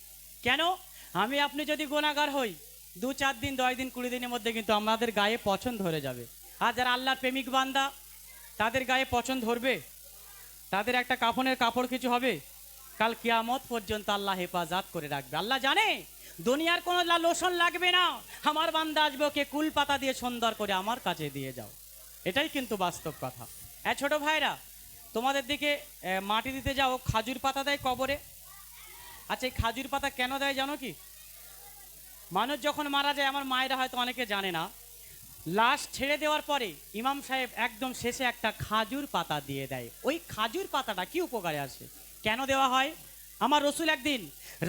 কেন? আমি আপনি যদি গুনাহগার হই, 2-4 দিন 10 দিন 20 দিনের মধ্যে কিন্তু আমাদের গায়ে পচন ধরে যাবে। আর যারা আল্লাহর প্রেমিক বান্দা, তাদের গায়ে পচন ধরবে? তাদের একটা কাফনের কাপড় কিছু হবে? কাল কিয়ামত পর্যন্ত আল্লাহ হেফাজত করে রাখবে। আল্লাহ জানে দুনিয়ার কোনো লোশন লাগবে না, আমার বান্দা আসবে, ওকে কুল পাতা দিয়ে সুন্দর করে আমার কাছে দিয়ে যাও। এটাই কিন্তু বাস্তব কথা। ছোট ভাইরা, তোমাদের দিকে মাটি দিতে যাও, খাজুর পাতা দেয় কবরে। আচ্ছা, এই খাজুর পাতা কেন দেয় জানো কি? মানুষ যখন মারা যায়, আমার মায়েরা হয়তো অনেকে জানে না, লাশ ছেড়ে দেওয়ার পরে ইমাম সাহেব একদম শেষে একটা খাজুর পাতা দিয়ে দেয়। ওই খাজুর পাতাটা কি উপকারে আসে, কেন দেওয়া হয়? আমার রসুল একদিন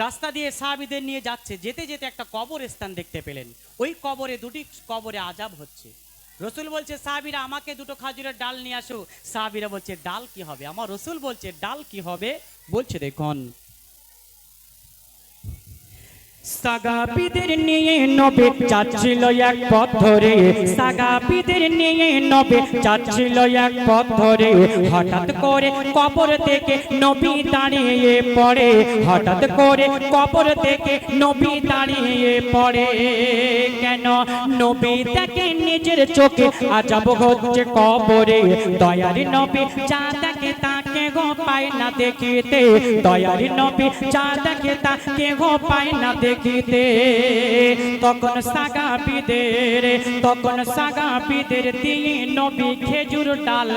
রাস্তা দিয়ে সাহাবীদের নিয়ে যাচ্ছে, যেতে যেতে একটা কবরস্থান দেখতে পেলেন। ওই কবরে, দুটি কবরে আযাব হচ্ছে। রসুল বলছে, সাহাবীরা আমাকে 2টো খাজুরের ডাল নিয়ে আসো। সাহাবীরা বলছে, ডাল কি হবে? আমার রসুল বলছে, ডাল কি হবে? বলছে, দেখুন, সাগাপীদের নিয়ে নবী যাচ্ছিল এক পথ ধরে, সাগাপীদের নিয়ে নবী যাচ্ছিল এক পথ ধরে, হঠাৎ করে কবর থেকে নবী দাঁড়িয়ে পড়ে, হঠাৎ করে কবর থেকে নবী দাঁড়িয়ে পড়ে। কেন? নবী দেখে নিজের চোখে আযাব হচ্ছে কবরে। দয়ার নবী যা দেখে তাকে গো পায় না দেখিতে, দয়ার নবী যা দেখে তাকে গো পায় না দেখিতে। তখন সাগাপীদের দিয়ে নবী খেজুর ডাল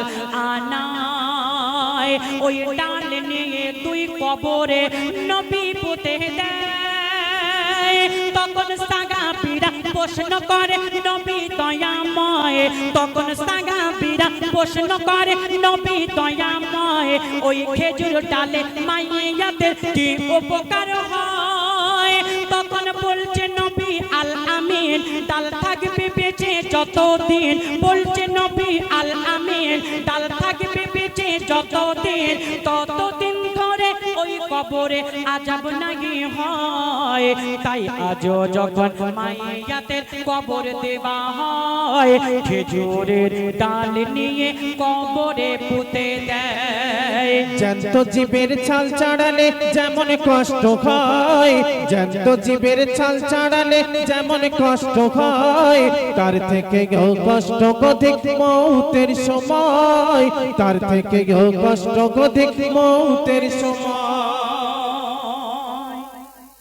আনায়, ওই ডাল নিয়ে 2 কবরে নবী পুঁতে দেয়। তখন সাগাপীরা প্রশ্ন করে, নবী দয়াময়, তখন সাগাপীরা প্রশ্ন করে, নবী দয়াময়, ওই খেজুর ডালে মাইয়াদের কি উপকার হয়? তখন বলছে নবী আল আমিন, ডাল থাকবে বেঁচে যতদিন। বলছে নবী আল আমিন, ডাল থাকবে বেঁচে যতদিন, ততদিন ধরে ওই কবরে আযাব নাহি হয়। তাই আজও যখন মাইয়াতের কবর দেওয়া হয়, খেজুরের ডাল নিয়ে কবরে পুঁতে দেয়। জ্যান্ত জীবের ছাল ছাড়ালে যেমন কষ্ট হয়, জ্যান্ত জীবের ছাল ছাড়ালে যেমন কষ্ট হয়, তার থেকে কষ্ট অধিক মৌতের সময়, তার থেকে কষ্ট অধিক মৌতের সময়।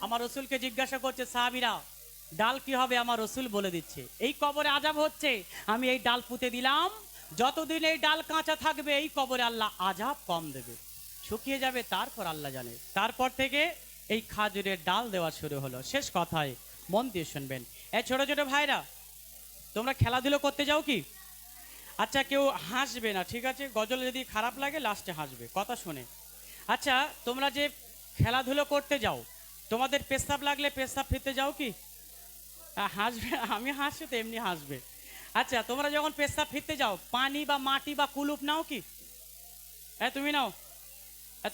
আমার রসুলকে জিজ্ঞাসা করছে সাহাবীরা, ডাল কি হবে? আমার রসুল বলে দিচ্ছে, এই কবরে আযাব হচ্ছে, আমি এই ডাল পুঁতে দিলাম, যতদিন এই ডাল কাঁচা থাকবে এই কবরে আল্লাহ আযাব কম দেবে, শুকিয়ে যাবে তারপর আল্লাহ জানে। তারপর থেকে এই খাজুরের ডাল দেওয়া শুরু হলো। শেষ কথায় মন দিয়ে শুনবেন। ছোট ছোট ভাইরা, তোমরা খেলাধুলো করতে যাও কি? আচ্ছা কেউ হাসবে না, ঠিক আছে? গজল যদি খারাপ লাগে লাস্টে হাসবে, কথা শুনে। আচ্ছা তোমরা যে খেলাধুলো করতে যাও, তোমাদের পেশাব লাগলে পেশাব ফিরতে যাও কি? হাসবে, আমি হাসছি তো এমনি হাসবে। আচ্ছা তোমরা যখন পেশাব ফিরতে যাও পানি বা মাটি বা কুলুপ নাও কি? তুমি নাও?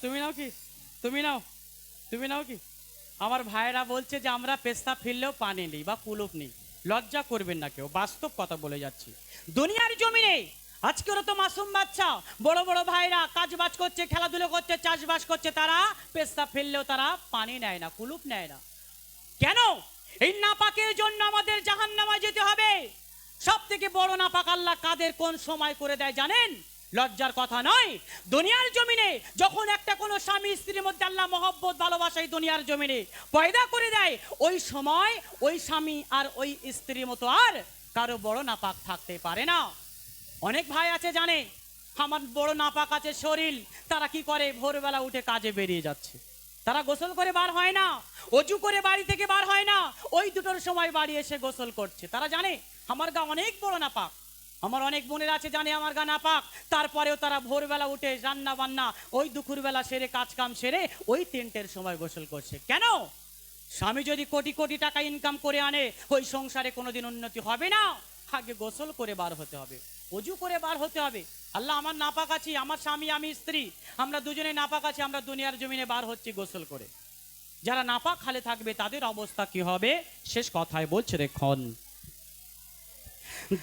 তুমি নাও কি? তুমি নাও? তুমি নাও কি? আমার ভাইয়েরা বলছে যে আমরা পেশাব ফিরলেও পানি নেই বা কুলুপ নেই। লজ্জা করবেন না কেউ, বাস্তব কথা বলে যাচ্ছি। দুনিয়ার জমিনে আজকে ওরা তো মাসুম বাচ্চা, বড় বড় ভাইরা কাজ বাজ করছে, খেলাধুলো করছে, চাষবাস করছে, তারা পেশাব ফেললেও তারা পানি নেয় না, কুলুপ নেয় না। কেন? এই নাপাকের জন্য আমাদের জাহান্নামে যেতে হবে। সব থেকে বড় নাপাক আল্লাহ কাদের কোন সময় করে দেয় জানেন? লজ্জার কথা নয়। দুনিয়ার জমিনে যখন একটা কোন স্বামী স্ত্রীর মধ্যে আল্লাহ মহব্বত ভালোবাসা এই দুনিয়ার জমিনে পয়দা করে দেয়, ওই সময় ওই স্বামী আর ওই স্ত্রীর মতো আর কারো বড় নাপাক থাকতে পারে না। অনেক ভাই আছে জানে আমার বড় নাপাক আছে শরীর, তারা কি করে? ভোরবেলা উঠে কাজে বেরিয়ে যাচ্ছে, তারা গোসল করে বার হয় না, অজু করে বাড়ি থেকে বার হয় না, ওই দুটোর সময় বাড়ি এসে গোসল করছে। তারা জানে আমার গা অনেক বড় নাপাক। আমার অনেক বোনের আছে জানে আমার গা নাপাক, তারপরেও তারা ভোরবেলা উঠে রান্না বান্না ওই দুপুরবেলা সেরে কাজ কাম সেরে ওই 3টের সময় গোসল করছে। কেন? স্বামী যদি কোটি কোটি টাকা ইনকাম করে আনে ওই সংসারে কোনোদিন উন্নতি হবে না। আগে গোসল করে বার হতে হবে, অজু করে বার হতে হবে। আল্লাহ আমার নাপাক আছি, আমার স্বামী আমি স্ত্রী আমরা দুজনে নাপাক আছি, আমরা দুনিয়ার জমিনে বার হচ্ছি গোসল করে। যারা নাপাক হালে থাকবে তাদের অবস্থা কি হবে? শেষ কথায় বলছে দেখুন,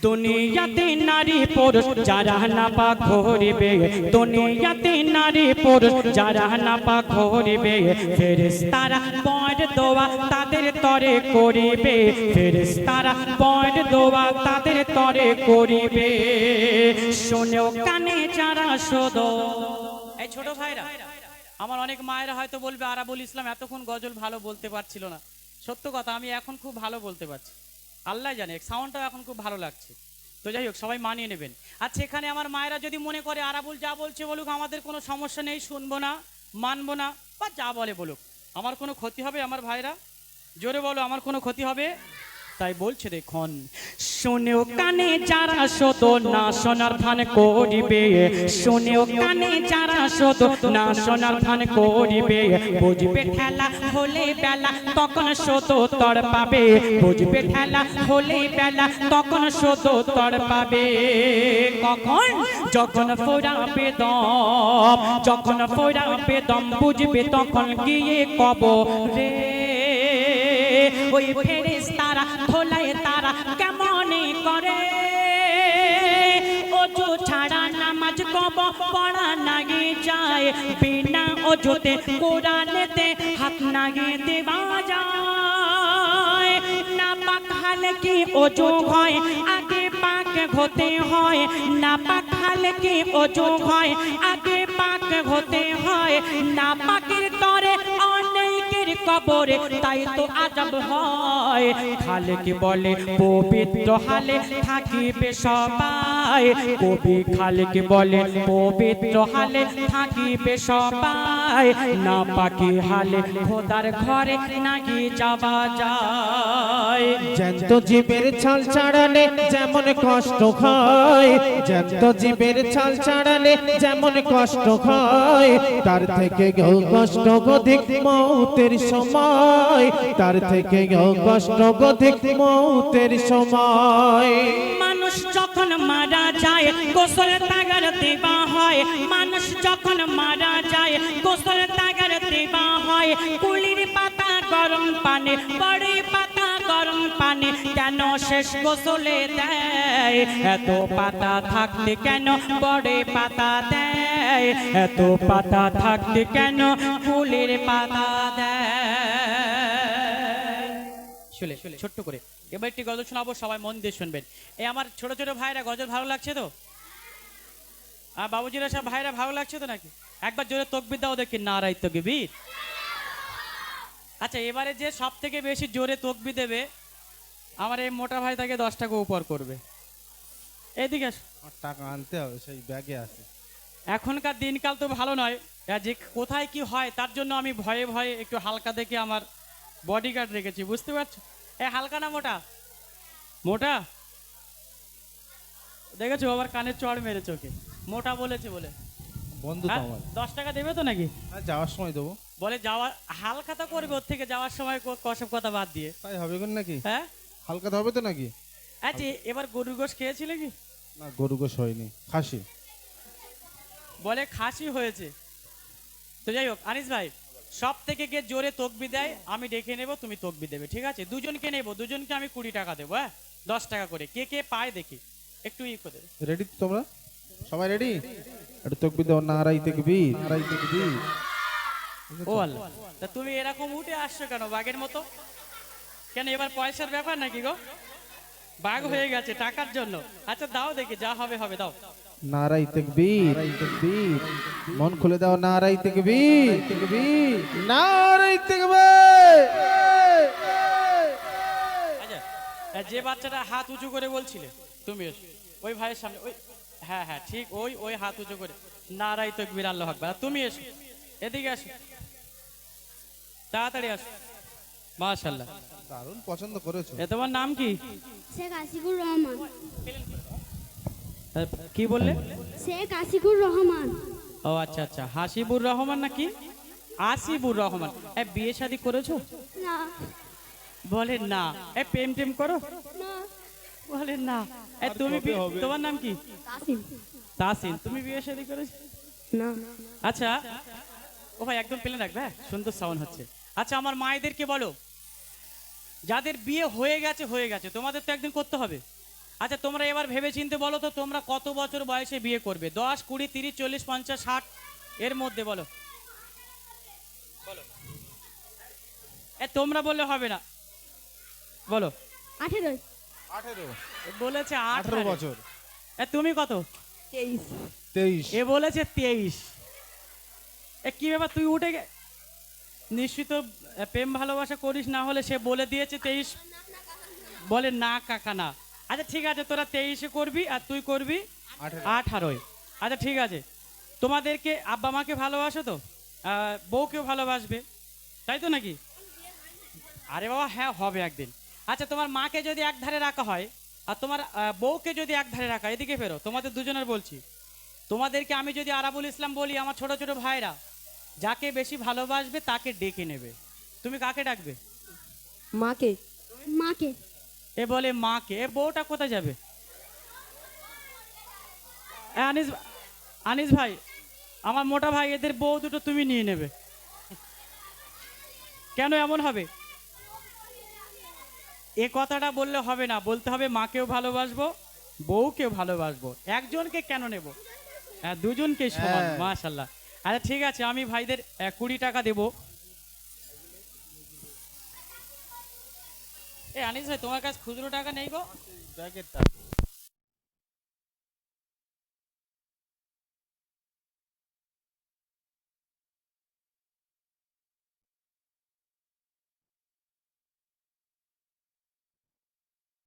দুনিয়াতে নারী পুরুষ যারা নাপাক করিবে, দুনিয়াতে নারী পুরুষ যারা নাপাক করিবে, ফেরেশতারা পর দোয়া তাদের তরে করিবে, ফেরেশতারা পর দোয়া তাদের তরে করিবে। শুনেও কানে যারা শোধো। এই ছোট ভাইরা, আমার অনেক মায়েরা হয়তো বলবে আরাবুল ইসলাম এতক্ষণ গজল ভালো বলতে পারছিল না। সত্য কথা, আমি এখন খুব ভালো বলতে পারছি, আল্লাহ জানে, সাউন্ডটাও এখন খুব ভালো লাগছে। তো যাই হোক, সবাই মানিয়ে নেবেন। আচ্ছা এখানে আমার মায়েরা যদি মনে করে আরাবুল যা বলছে বলুক, আমাদের কোনো সমস্যা নেই, শুনবো না, মানবো না, বা যা বলে বলুক, আমার কোনো ক্ষতি হবে? আমার ভাইরা জোরে বলো, আমার কোনো ক্ষতি হবে? তাই বলছে দেখুন, শুনেও কানে যারা শোধো না শোনার ভান করিবে, শুনেও কানে যারা শোধো না শোনার ভান করিবে, বুঝবে ঠেলা হলে বেলা তখন শোধো তর পাবে, বুঝবে ঠেলা হলে বেলা তখন শোধো তর পাবে। কখন? যখন ফোরাবে দম, যখন ফোরাবে দম বুঝবে তখন গিয়ে কবরে। ওই ফেরেশতারা খোলায় তারা কেমন করে, অজু ছাড়া নামাজ কব পড়া নাগে যায়, বিনা অজুতে কোরআনেতে হাত নাগে দেওয়া যায়। নাপাক হালে কি অজু হয়? আগে পাক হতে হয়, নাপাক হালে কি অজু হয়? আগে পাক হতে হয়। নাপাকের তরে অনেকের কবরে তাই তো আজব হয়, খালেক বলে পবিত্র হালে থাকিবে সবাই, কবি খালেক বলে পবিত্র হালে থাকিবে সবাই, নাপাকি হালে খোদার ঘরে নাকি যাওয়া যায়। জ্যান্ত জীবের ছাল ছাড়ালে যেমন কষ্ট হয়, জ্যান্ত জীবের ছাল ছাড়ালে যেমন কষ্ট হয়, তার থেকে কষ্ট অধিক মৌতের সময়, তার থেকে কষ্ট অধিক মৌতের সময়। মানুষ যখন মারা যায় গোসল তাগার দেওয়া হয়, মানুষ যখন মারা যায় গোসল তাগার দেওয়া হয়। কুলির পাতা গরম পানি, বড়ি পাতা গরম পানি, কেন শেষ গোসলে দেয়? এত পাতা থাকতে কেন বড়ি পাতা দেয়? এত পাতা থাকতে কেন ফুলের পাতা দেয়? শুলে ছোট্ট করে এবার একটি গজল শোনাবো, সবাই মন দিয়ে শুনবেন। এই আমার ছোট ছোট ভাইরা গজল ভালো লাগছে তো? আর বাবুজিরা সব ভাইরা ভালো লাগছে তো নাকি? একবার জোরে তকবির দাও দেখি, নারাই তাকবীর। আচ্ছা এবারে যে সব থেকে বেশি জোরে তকবির দেবে আমার এই মোটা ভাই তাকে 10 টাকা উপর করবে। এইদিকে টাকা আনতে হবে, সেই ব্যাগে আছে। এখনকার দিনকাল তো ভালো নয়, যে কোথায় কি হয় তার জন্য আমি ভয়ে ভয়ে একটু হালকা দেখে আমার বডিগার্ড রেখেছি, বুঝতে পারছো? এ হালকা না মোটা? মোটা দেখেছো আবার কানে চড় মেরে চোখে, মোটা বলেছে বলে। বন্ধু তো হ্যাঁ, আমার। 10 টাকা দেবে তো নাকি? আর যাওয়ার সময় দেবো। বলে যাওয়ার হালখাতা করবে ওর থেকে, যাওয়ার সময় কসব কথা বাদ দিয়ে। তাই হবে কোন নাকি? হ্যাঁ হালকা হবে তো নাকি? আচ্ছা, এবার গরুর গোশ খেয়েছিলে কি? না, গরু গোশ হয়নি, খাসি। বলে খাসি হয়েছে। তো যাই হোক আনিস ভাই, সব থেকে কে জোরে তকবি দেয় আমি ডেকে নেব, তুমি তকবি দেবে, ঠিক আছে? দুজনকে নেব, দুজনকে আমি 20 টাকা দেবো, হ্যাঁ 10 টাকা করে, কে কে পায় দেখি, একটু করে। রেডি তো তোমরা? সবাই রেডি? একটু তকবির দাও, নারাই তাকবীর, নারাই তাকবীর। ও আল্লাহ, তা তুমি এরকম উঠে আসছো কেন বাঘের মতো? কেন এবার পয়সার ব্যাপার নাকি গো? বাঘ হয়ে গেছে টাকার জন্য? আচ্ছা দাও দেখি, যা হবে হবে, দাও। নারাই তাকবীর, তাকবীর। মন খুলে দাও, নারাই তাকবীর, তাকবীর, নারাই তাকবীর। আচ্ছা, যে বাচ্চাটা হাত উঁচু করে বলছিলে তুমি এসো, ওই ভাইয়ের সামনে, ওই হ্যাঁ হ্যাঁ ঠিক, ওই হাত উঁচু করে নারাই তাকবীর আল্লাহু আকবার। আর তুমি এসো, এদিকে আসো, তাড়াতাড়ি আসো। মাশাআল্লাহ, দারুণ পছন্দ করেছো। এ তোমার নাম কি? শেখ আসিকুর রহমান। কি বললে? শেখ আসিকুর রহমান। ও আচ্ছা আচ্ছা, হাসিবুর রহমান নাকি আসিবুর রহমান? বিয়ে শাদী করেছো? না বলে না। প্রেম টেম করো? না বলে না। তুমি তোমার নাম কি? কাসিম। তাসিন। তুমি বিয়ে শাদী করেছো? না আচ্ছা, ও ভাই একদম প্লেন রাখবে, হ্যাঁ সুন্দর সাউন্ড হচ্ছে। আচ্ছা, আমার মায়েদেরকে বলো, যাদের বিয়ে হয়ে গেছে হয়ে গেছে, তোমাদের তো একদিন করতে হবে। আচ্ছা, তোমরা এবার ভেবে চিন্তে বলো তো, তোমরা কত বছর বয়সে বিয়ে করবে? 10, 20, 30, 40, 50, 60 এর মধ্যে বলো। বলো, তোমরা বললে হবে না, বলো। 18 বলেছে 18 18 বছর। তুমি কত? 23 23। এ বলেছে 23। কি ব্যাপার, তুই উঠে নিশ্চিত প্রেম ভালোবাসা করিস, না হলে সে বলে দিয়েছে 23। বলে না কাকা না। আচ্ছা ঠিক আছে, তোরা 23-এ করবি আর তুই করবি 18-য়। আচ্ছা ঠিক আছে, তোমাদেরকে আব্বা মাকে ভালোবাসো তো? বউকেও ভালোবাসবে, তাই তো নাকি? আরে বাবা হ্যাঁ, হবে একদিন। আচ্ছা, তোমার মাকে যদি এক ধারে রাখা হয় আর তোমার বউকে যদি এক ধারে রাখা, এদিকে ফেরো, তোমাদের দুজনের বলছি। তোমাদেরকে আমি যদি আরাবুল ইসলাম বলি, আমার ছোট ছোট ভাইরা যাকে বেশি ভালোবাসবে তাকে ডেকে নেবে, তুমি কাকে ডাকবে? মাকে। মাকে। এ বলে মাকে। বউটা কোথায় যাবে? আনিস, আনিস ভাই, আমার মোটা ভাই, এদের বউ দুটো তুমি নিয়ে নেবে। কেন এমন হবে? এ কথাটা বললে হবে না, বলতে হবে মাকেও ভালোবাসবো বউকেও ভালোবাসবো। একজনকে কেন নেব? দুজনকে সমান। মাশাআল্লাহ। আচ্ছা ঠিক আছে, আমি ভাইদের 20 টাকা দেবো। আনিস ভাই, তোমার কাছে খুচরো টাকা নেই গো?